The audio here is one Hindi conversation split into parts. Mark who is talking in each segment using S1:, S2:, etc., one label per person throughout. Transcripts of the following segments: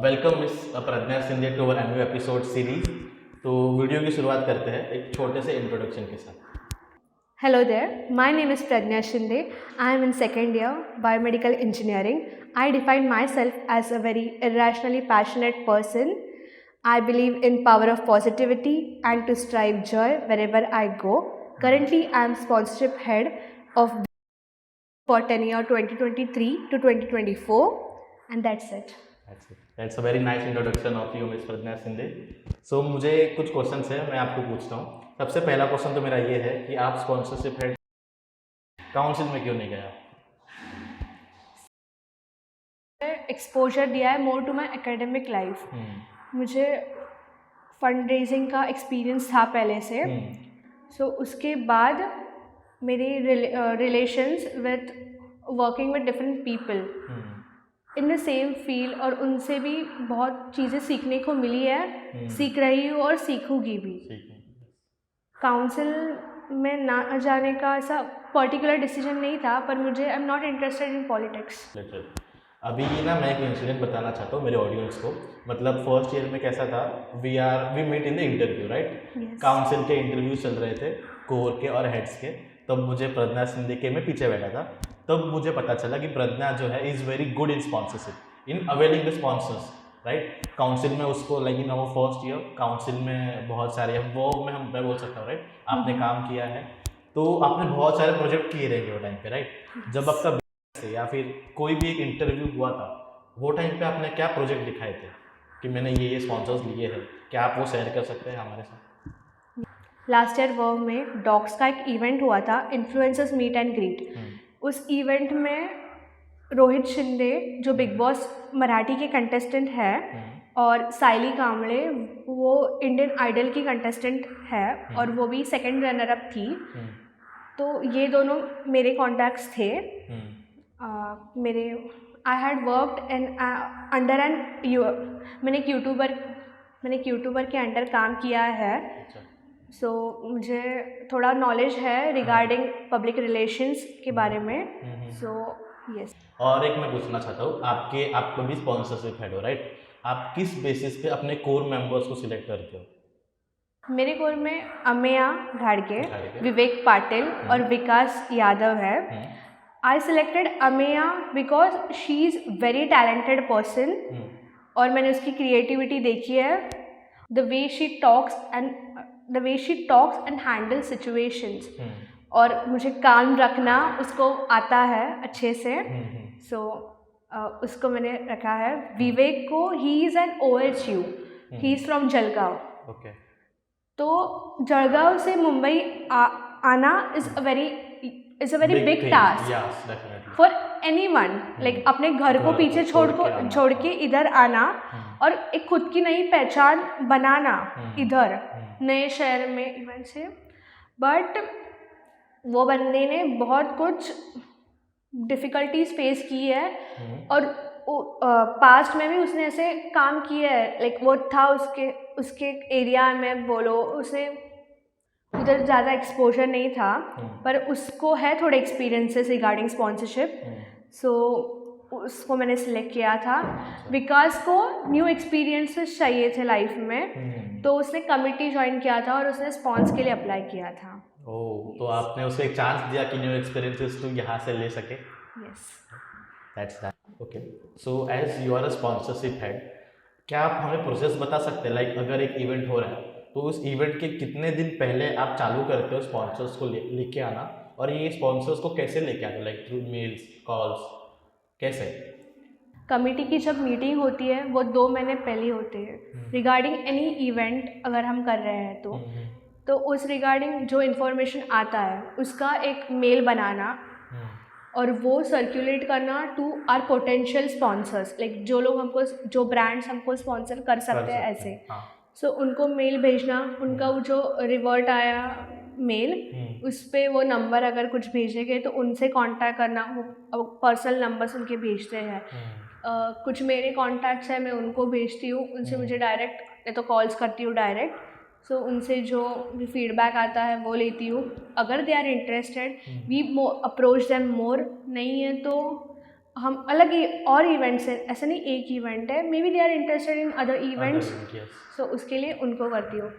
S1: Welcome miss Pragya Sindhe to our new episode series. तो वीडियो की शुरुआत करते हैं एक छोटे से इंट्रोडक्शन के साथ।
S2: Hello there, my name is Prajna Shinde. I am in second year biomedical engineering. I define myself as a very irrationally passionate person. I believe in power of positivity and to strive joy wherever I go. Currently, I am sponsorship head of for tenure 2023 to 2024, and that's it.
S1: That's a very nice introduction of you, Miss Pragya Sindhe. So मुझे कुछ क्वेश्चंस है, मैं आपको पूछता हूँ। सबसे पहला क्वेश्चन तो मेरा ये है कि आप स्पॉन्सरशिप हेड काउंसिल में क्यों नहीं गया?
S2: एक्सपोजर दिया है more to my academic life. मुझे फंड रेजिंग का एक्सपीरियंस था पहले से, सो उसके बाद मेरी relations with working with different people in the same field, और उनसे भी बहुत चीज़ें सीखने को मिली है, सीख रही हूँ और सीखूंगी भी। काउंसिल में ना जाने का ऐसा पर्टिकुलर डिसीजन नहीं था, पर मुझे I am not interested in politics.
S1: अभी ना मैं एक इंसिडेंट बताना चाहता हूँ मेरे ऑडियंस को। मतलब फर्स्ट ईयर में कैसा था, we meet in the interview, right? Council के इंटरव्यू चल रहे थे, कोर के और हेड्स के। तब मुझे प्रज्ञा सिंधे के मैं पीछे बैठा था। तब मुझे पता चला कि प्रज्ञा जो है is very good in sponsorship, in availing the sponsors, right? Council में उसको like in our first year council में बहुत सारे वो मैं बोल सकता हूँ, राइट? आपने काम किया है, तो आपने बहुत सारे प्रोजेक्ट किए रहेंगे वो टाइम पे, राइट? जब आपका या फिर कोई भी एक इंटरव्यू हुआ था, वो टाइम पे आपने क्या प्रोजेक्ट दिखाए थे कि मैंने ये स्पॉन्सर्स लिए हैं? क्या आप वो शेयर कर सकते हैं हमारे साथ?
S2: लास्ट ईयर वर्क में डॉग्स का एक इवेंट हुआ था, इन्फ्लुएंसर्स मीट एंड ग्रीट। उस इवेंट में रोहित शिंदे जो बिग बॉस मराठी के कंटेस्टेंट है, और साइली कांबळे वो इंडियन आइडल की कंटेस्टेंट है, और वो भी सेकंड रनर अप थी। तो ये दोनों मेरे कॉन्टैक्ट्स थे। मेरे I had worked in under an मैंने एक यूट्यूबर के अंडर काम किया है। सो मुझे थोड़ा नॉलेज है रिगार्डिंग पब्लिक रिलेशंस के बारे में। So yes.
S1: और एक मैं पूछना चाहता हूँ, आपको भी स्पॉन्सरशिप हेड हो, राइट? आप किस बेसिस पे अपने कोर मेंबर्स को सिलेक्ट करते हो?
S2: मेरे कोर में अमेया घाड़के, विवेक पाटिल और विकास यादव है। I selected Ameya because she is very talented person, और मैंने उसकी क्रिएटिविटी देखी है, the way she talks and handle situations, और मुझे काम रखना उसको आता है अच्छे से। सो उसको मैंने रखा है। विवेक को he is an OHU, he is from Jalgaon. तो जलगांव से मुंबई आना is a very big task for anyone. Like अपने घर को पीछे छोड़ के इधर आना, और एक खुद की नई पहचान बनाना इधर नए शहर में इवन से। बट वो बंदे ने बहुत कुछ डिफ़िकल्टीज फेस की है, और पास्ट में भी उसने ऐसे काम किया है। लाइक वो था उसके एरिया में, बोलो उसे उधर ज़्यादा एक्सपोजर नहीं था, पर उसको है थोड़े एक्सपीरियंसेस रिगार्डिंग स्पॉन्सरशिप। सो उसको मैंने सिलेक्ट किया था। विकास को न्यू एक्सपीरियंसेस चाहिए थे लाइफ में, तो उसने कमिटी ज्वाइन किया था और उसने स्पॉन्स के लिए अप्लाई किया था।
S1: तो आपने उसे एक चांस दिया कि न्यू एक्सपीरियंसेस तुम यहाँ से ले सके।
S2: Yes,
S1: that's that. Okay, so as you are a sponsorship head, क्या आप हमें प्रोसेस बता सकते हैं? लाइक अगर एक इवेंट हो रहा है, तो उस इवेंट के कितने दिन पहले आप चालू करते हो स्पॉन्सर्स को लेके आना, और ये स्पॉन्सर्स को कैसे लेके आते हो? लाइक थ्रू मेल्स, कॉल्स, कैसे?
S2: कमेटी की जब मीटिंग होती है वो 2 महीने पहले होते हैं रिगार्डिंग एनी इवेंट अगर हम कर रहे हैं तो उस रिगार्डिंग जो इन्फॉर्मेशन आता है उसका एक मेल बनाना, और वो सर्कुलेट करना to our potential sponsors. Like जो ब्रांड्स हमको स्पॉन्सर कर सकते हैं ऐसे। सो उनको मेल भेजना, उनका वो जो रिवर्ट आया मेल, उस पर वो नंबर अगर कुछ भेजेंगे तो उनसे कांटेक्ट करना, वो पर्सनल नंबर्स उनके भेजते हैं। कुछ मेरे कॉन्टैक्ट्स हैं, मैं उनको भेजती हूँ, उनसे मुझे डायरेक्ट, मैं तो कॉल्स करती हूँ डायरेक्ट। सो उनसे जो भी फीडबैक आता है वो लेती हूँ। अगर they are interested we approach them more, नहीं है तो हम अलग ही और इवेंट्स हैं, ऐसा नहीं एक इवेंट है, may be they are interested in other events, so उसके लिए उनको करती हूँ।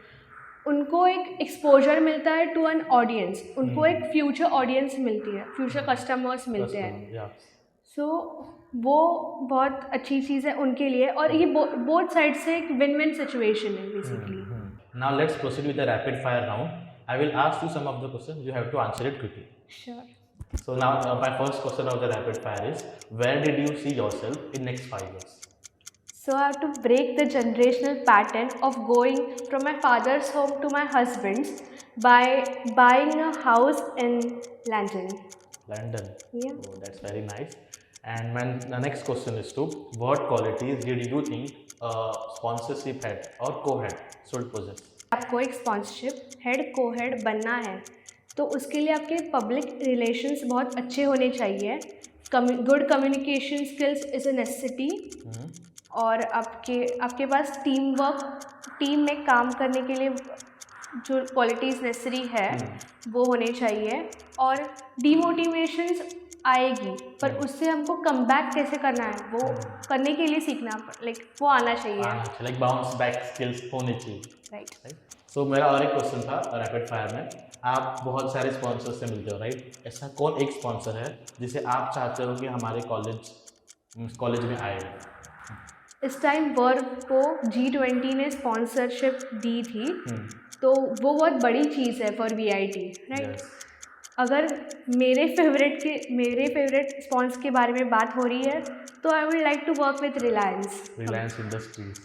S2: उनको एक एक्सपोजर मिलता है टू एन ऑडियंस, उनको एक फ्यूचर ऑडियंस मिलती है, फ्यूचर कस्टमर्स मिलते हैं, सो वो बहुत अच्छी चीज़ है उनके लिए। और ये बोथ साइड से एक विन विन सिचुएशन है basically.
S1: Now let's proceed with the rapid fire round. I will ask you some of the question, you have to answer it quickly.
S2: Sure.
S1: So now my first question of the rapid fire is, where did you see yourself in next 5 years?
S2: So I have to break the generational pattern of going from my father's home to my husband's by buying a house in London.
S1: London.
S2: Yeah.
S1: Oh, that's very nice. And the next question is to, what qualities did you think a sponsorship head or co-head should possess?
S2: आपको एक स्पॉन्सरशिप हेड को हेड बनना है तो उसके लिए आपके पब्लिक रिलेशंस बहुत अच्छे होने चाहिए। Good communication skills is a necessity. और आपके पास टीम वर्क, टीम में काम करने के लिए जो क्वालिटीज़ नेसेसरी है वो होने चाहिए। और डीमोटिवेशंस आएगी पर उससे हमको कम बैक कैसे करना है वो करने के लिए सीखना, लाइक वो आना चाहिए,
S1: लाइक बाउंस बैक स्किल्स होनी चाहिए।
S2: राइट।
S1: सो मेरा और एक क्वेश्चन था रैपिड फायर में, आप बहुत सारे स्पॉन्सर से मिलते हो राइट, ऐसा कौन एक स्पॉन्सर है जिसे आप चाहते हो कि हमारे कॉलेज में आए?
S2: इस टाइम वर्क को G20 ने स्पॉन्सरशिप दी थी तो वो बहुत बड़ी चीज़ है फॉर VIT, राइट। अगर मेरे फेवरेट स्पॉन्स के बारे में बात हो रही है तो I would like to work with Reliance
S1: Industries.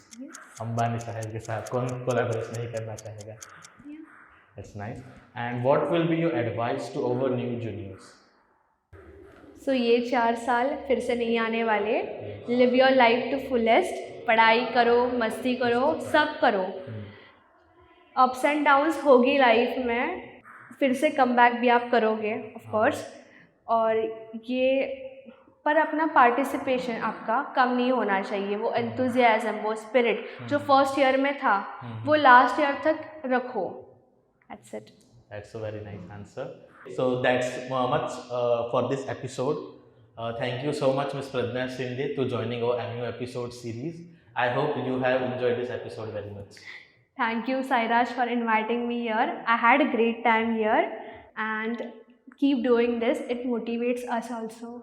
S1: Ambani साहब के साथ कौन कोलैबोरेशन नहीं करना चाहेगा? That's nice. And what will be your advice to our new juniors?
S2: सो ये 4 साल फिर से नहीं आने वाले। Live your life to fullest, पढ़ाई करो, मस्ती करो, सब करो। अप्स एंड डाउन्स होगी लाइफ में, फिर से कम बैक भी आप करोगे ऑफ कोर्स। और ये पर अपना पार्टिसिपेशन आपका कम नहीं होना चाहिए, वो एंथुजियाज्म, वो स्पिरिट जो फर्स्ट ईयर में था वो लास्ट ईयर तक रखो। That's it.
S1: That's a very nice answer. So that's much for this episode. Thank you so much, Ms. Pradnya Sindhi, to joining our new episode series. I hope you have enjoyed this episode very much.
S2: Thank you, Sairaj, for inviting me here. I had a great time here, and keep doing this. It motivates us also.